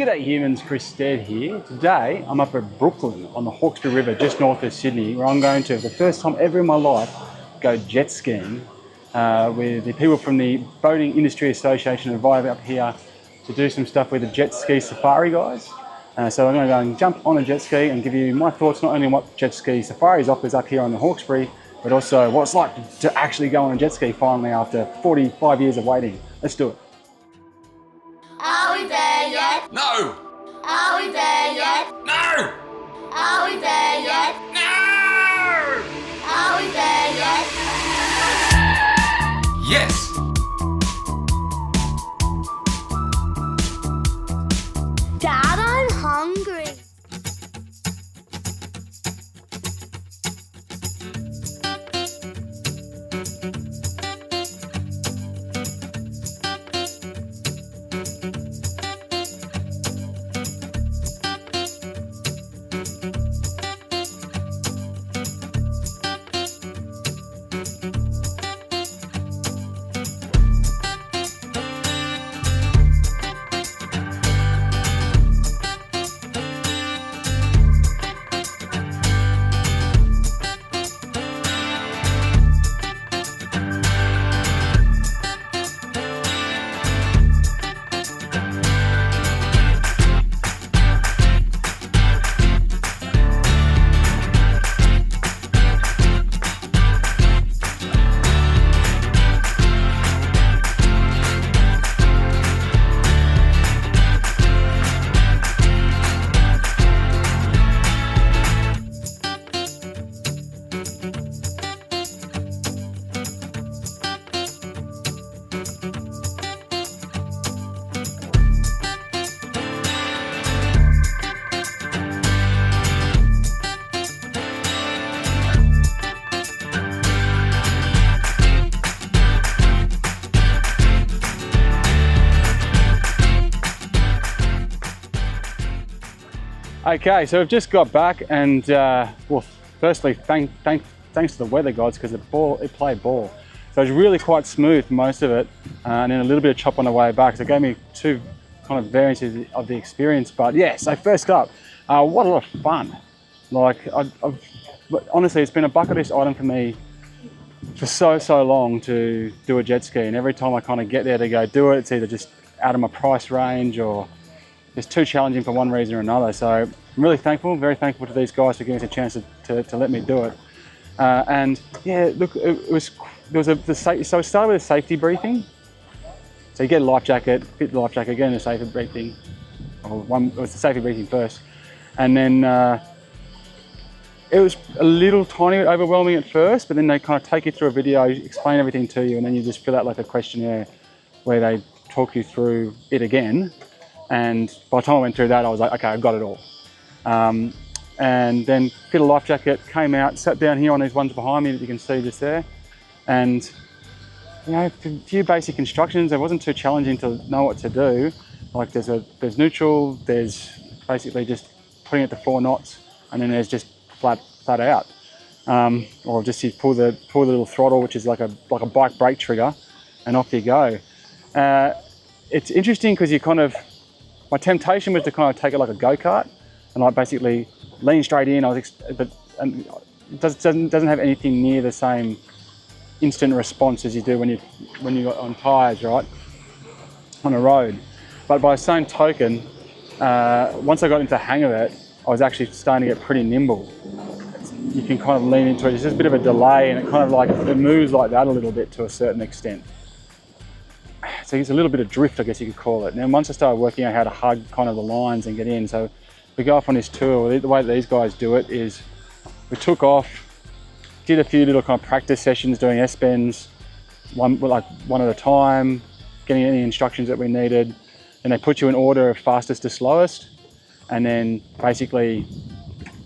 G'day humans, Chris Stead here. Today I'm up at Brooklyn on the Hawkesbury River just north of Sydney, where I'm going to, for the first time ever in my life, go jet skiing with the people from the Boating Industry Association invited up here to do some stuff with the jet ski safari guys. So I'm going to go and jump on a jet ski and give you my thoughts not only on what jet ski safaris offers up here on the Hawkesbury, but also what it's like to actually go on a jet ski finally after 45 years of waiting. Let's do it. Are we there yet? No! Are we there yet? No! Are we there yet? No! Are we there yet? Yes! Dad, I'm hungry. Okay, so we've just got back and well, firstly, thanks to the weather gods because it played ball. So it was really quite smooth for most of it, and then a little bit of chop on the way back. So it gave me two kind of variances of the experience. But yeah, so first up, what a lot of fun. Like, honestly, it's been a bucket list item for me for so long to do a jet ski. And every time I kind of get there to go do it, it's either just out of my price range or it's too challenging for one reason or another. So I'm really thankful, very thankful to these guys for giving us a chance to let me do it. And yeah, look, so it started with a safety briefing. So you get a life jacket, fit the life jacket, get in a safety briefing. It was the safety briefing first. And then it was a little tiny bit overwhelming at first, but then they kind of take you through a video, explain everything to you, and then you just fill out like a questionnaire where they talk you through it again. And by the time I went through that, I was like, okay, I've got it all. And then fit a life jacket, came out, sat down here on these ones behind me that you can see just there. And you know, a few basic instructions. It wasn't too challenging to know what to do. Like there's neutral, there's basically just putting it to 4 knots, and then there's just flat out. Or just you pull the little throttle, which is like a bike brake trigger, and off you go. It's interesting because my temptation was to kind of take it like a go-kart and like basically lean straight in. But it doesn't have anything near the same instant response as you do when you got on tyres, right, on a road. But by the same token, once I got into the hang of it, I was actually starting to get pretty nimble. You can kind of lean into it. It's just a bit of a delay, and it kind of like it moves like that a little bit to a certain extent. So it's a little bit of drift, I guess you could call it. Now, once I started working out how to hug kind of the lines and get in, so we go off on this tour. The way that these guys do it is we took off, did a few little kind of practice sessions doing S-bends, one at a time, getting any instructions that we needed. And they put you in order of fastest to slowest. And then basically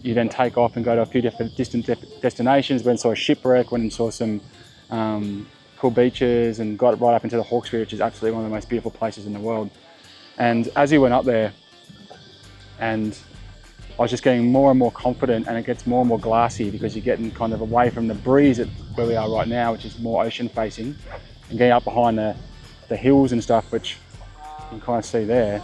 you then take off and go to a few different distant destinations. Went and saw a shipwreck, went and saw some cool beaches, and got right up into the Hawkesbury, which is absolutely one of the most beautiful places in the world. And as we went up there, and I was just getting more and more confident, and it gets more and more glassy because you're getting kind of away from the breeze at where we are right now, which is more ocean facing, and getting up behind the hills and stuff, which you can kind of see there.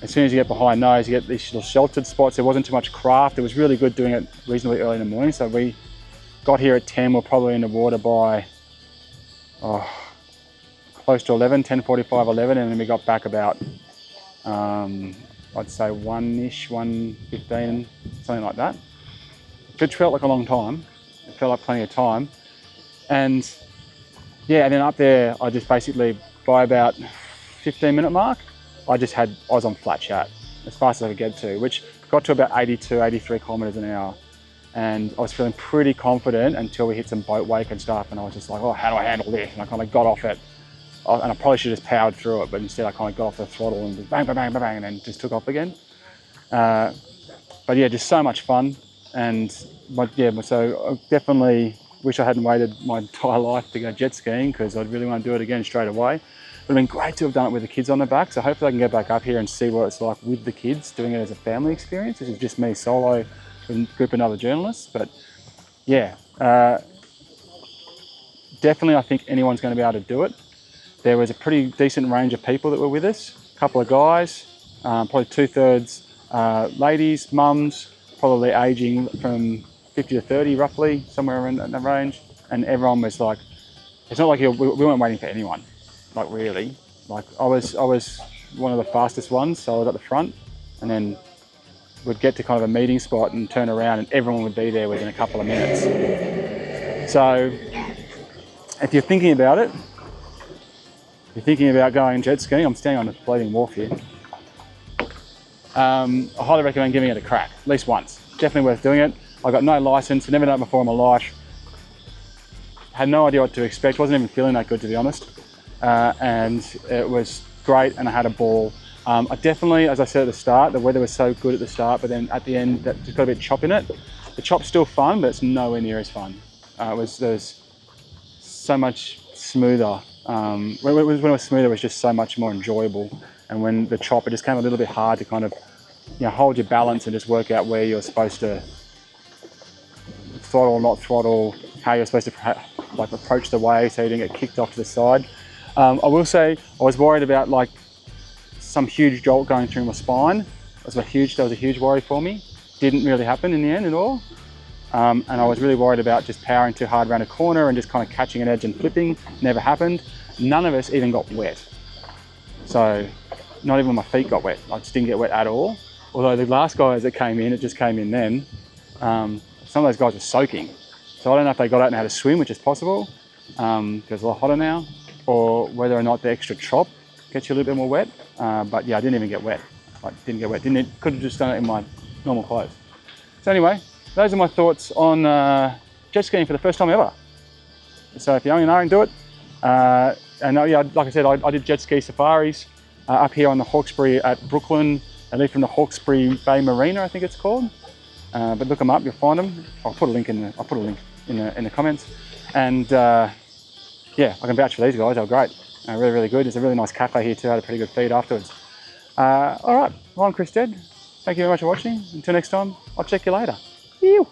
as soon as you get behind those, you get these little sheltered spots. There wasn't too much craft. It was really good doing it reasonably early in the morning. So we got here at 10, we're probably in the water by close to 11, 10:45, 11, and then we got back about, I'd say 1-ish, 1:15, something like that. It felt like a long time. It felt like plenty of time. And yeah, and then up there, I just basically, by about 15-minute mark, I was on flat chat as fast as I could get to, which got to about 82, 83 kilometers an hour. And I was feeling pretty confident until we hit some boat wake and stuff. And I was just like, oh, how do I handle this? And I kind of got off it. And I probably should have just powered through it, but instead I kind of got off the throttle and just bang, bang, bang, bang, and then just took off again. But yeah, just so much fun. And so I definitely wish I hadn't waited my entire life to go jet skiing, because I'd really want to do it again straight away. It would have been great to have done it with the kids on the back. So hopefully I can get back up here and see what it's like with the kids, doing it as a family experience. This is just me solo with a group of other journalists. But yeah, definitely I think anyone's going to be able to do it. There was a pretty decent range of people that were with us. A couple of guys, probably 2/3 ladies, mums, probably aging from 50 to 30 roughly, somewhere in that range. And everyone was like, it's not like we weren't waiting for anyone, like really. Like I was one of the fastest ones, so I was at the front, and then we'd get to kind of a meeting spot and turn around and everyone would be there within a couple of minutes. So if you're thinking about it, you're thinking about going jet skiing, I'm standing on a floating wharf here. I highly recommend giving it a crack, at least once. Definitely worth doing it. I got no license, never done it before in my life. Had no idea what to expect, wasn't even feeling that good to be honest. And it was great and I had a ball. I definitely, as I said at the start, the weather was so good at the start, but then at the end, that just got a bit chop in it. The chop's still fun, but it's nowhere near as fun. There was so much smoother. When it was smoother, it was just so much more enjoyable. And when the chop, it just came a little bit hard to kind of, hold your balance and just work out where you're supposed to throttle, not throttle, how you're supposed to approach the wave so you didn't get kicked off to the side. I will say I was worried about some huge jolt going through my spine. That was a huge worry for me. Didn't really happen in the end at all. And I was really worried about just powering too hard around a corner and just kind of catching an edge and flipping. Never happened. None of us even got wet. So not even my feet got wet. I just didn't get wet at all. Although the last guys that came in, it just came in then, some of those guys were soaking. So I don't know if they got out and had a swim, which is possible, because it's a lot hotter now, or whether or not the extra chop gets you a little bit more wet. But yeah, I didn't even get wet. Could have just done it in my normal clothes. So anyway, those are my thoughts on jet skiing for the first time ever. So if you're young and know, do it. And yeah, like I said, I did jet ski safaris up here on the Hawkesbury at Brooklyn. I live from the Hawkesbury Bay Marina, I think it's called. But look them up, you'll find them. I'll put a link in the comments. And yeah, I can vouch for these guys. They're great. Really, really good. There's a really nice cafe here too. I had a pretty good feed afterwards. All right, well, I'm Chris Stead. Thank you very much for watching. Until next time, I'll check you later. Ew.